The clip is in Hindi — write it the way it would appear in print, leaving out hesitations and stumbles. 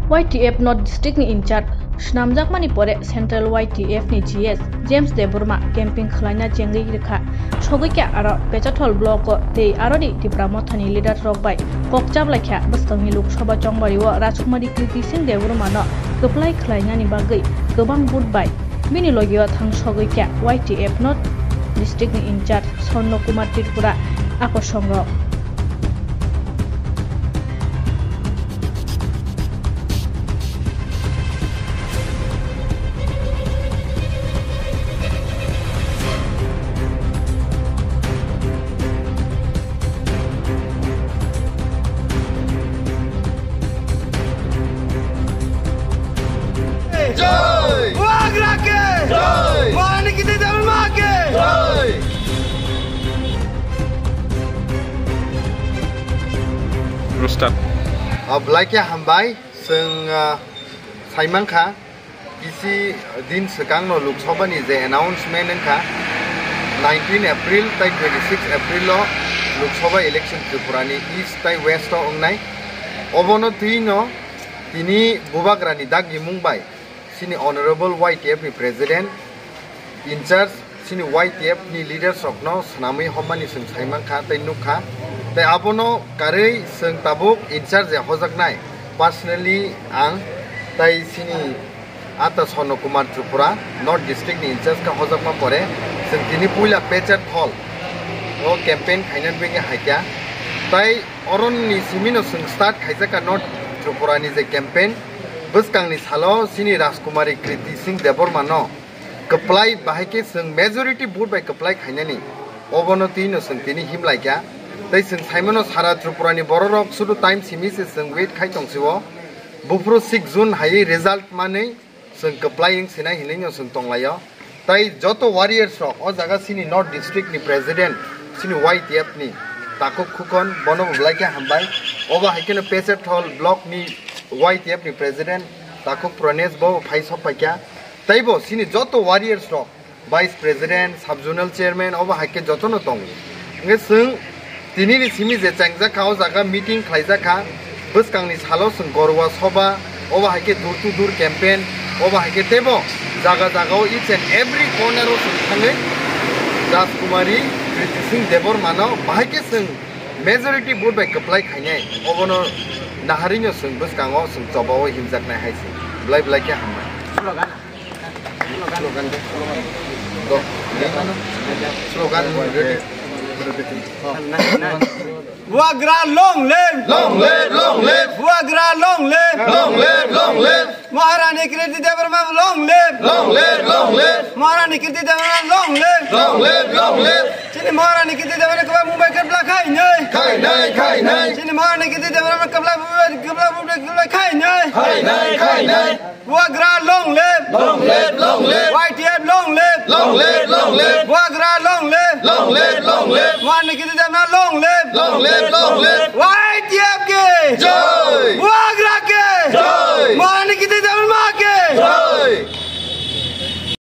YTF North District ni incharge Shnamjak Manipore Central YTF ni GS James Debbarma camping khlaina chengwi rikha sogwi kya aro pecharthal block tei arodi Debbarma thani leader rok bai kokchab laikha bastangni loksabha chongbari o Rajkumari Kriti Singh Debbarma no koplai khlaina ni bagai gobang bud bai bini logio thang sogwi kya YTF North District ni incharge Sonno Kumar Tripura akosongo अब लाइके हमबाई जों साइमानखा इसी दिन सिगां न लोकसभानि जे एनाउन्समेन्ट नखा 19 एप्रिल ताइ 26 एप्रिल लोकसभा इलेक्शन त्रिपुरानि ईस्ट ताइ वेस्ट अंगनाय अबनो तीनो तिनि बुबाग्रानि दागि मुंबाय सिनि ऑनरेबल YTF नि प्रेसिडेंट इंचार्ज सिनि YTF नि लीडर्स ऑफ नो सनामै हमानि जों साइमानखा ताइ नुखा ताइ आबनो कारै जों ताबुक इंचार्ज या हजाकनाय पर्सनली आं ताइ सिनि आता सन्न कुमार त्रिपुरा नॉर्थ डिस्ट्रिक्ट नि इंचार्ज का हजाकमा परे जों दिनि पुइला पेचारथल ओ कैंपेन खाइनान बेगे हाइका ताइ अरननि सिमिनो जों स्टार्ट खाइजाका नॉर्थ त्रिपुरा नि जे कैंपेन बसकांनि सालो सिनि राजकुमारी कृति सिंह देबरमा न कप्लाई बाहायके जों मेजॉरिटी वोट बाय कप्लाई खाइनानि अबनति न जों तिनि हिमलाइका ताइ जों साइमनो सारा त्रिपुरानि बररक सुदु टाइम सिमिसे जों वेट खाइ तंसिवो बुफ्रु 6 जून हायै रिजल्ट मानै जों कप्लाइं सिना हिनैनो जों तंलायो ताइ जतो वारियर्स रक अ जागा सिनि नॉर्थ डिस्ट्रिक्ट नि प्रेसिडेंट सिनि YTF नि ताको खुकन बनो ब्लाइके हमबाय ओबा हाइकेनो पेचारथल ब्लॉक नि YTF नि प्रेसिडेंट ताको प्रणेश बो फाइस हपाइका ताइबो सिनि जतो वारियर्स रक वाइस प्रेसिडेंट सब जोनल चेयरमैन ओबा हाइके जतो न तंग नगे जों दिनैनि सिमि जे चांगजाखा अ जागा मीटिंग खाइजाखा बसकांनि सालो जों गरवा सभा ओबा हाइके दूर टू दूर कैंपेन ओबा हाइके तेबो जागा जागाव इच एंड एवरी कॉर्नर जों थाङै राजकुमारी कृति सिंह देबरमा न बाहायके जों मेजॉरिटी वोट बाय कप्लाई खाइनाय अबनो नाहारिनो जों बसकांव जों जबाव हिमजाकनाय हाइसि ब्लाइ ब्लाइके हामबाय Wagra long live, long live, long live. Wagra long live, Long live, long live. Maharani Kriti Debbarma long live, Long live, long live. Maharani Kriti Debbarma long live, Long live, long live. Sini Maharani Kriti Debbarma kabla Mumbai kabla khai nay, Khai nay, khai nay. Sini Maharani Kriti Debbarma kabla Mumbai khai nay, Khai nay, khai nay. Wagra long live, Long live, long live. YTF long live, Long live, long live. Wagra long live, Long live, long live. Maharani Kriti Debbarma long live, Long live, long live. YTF के जय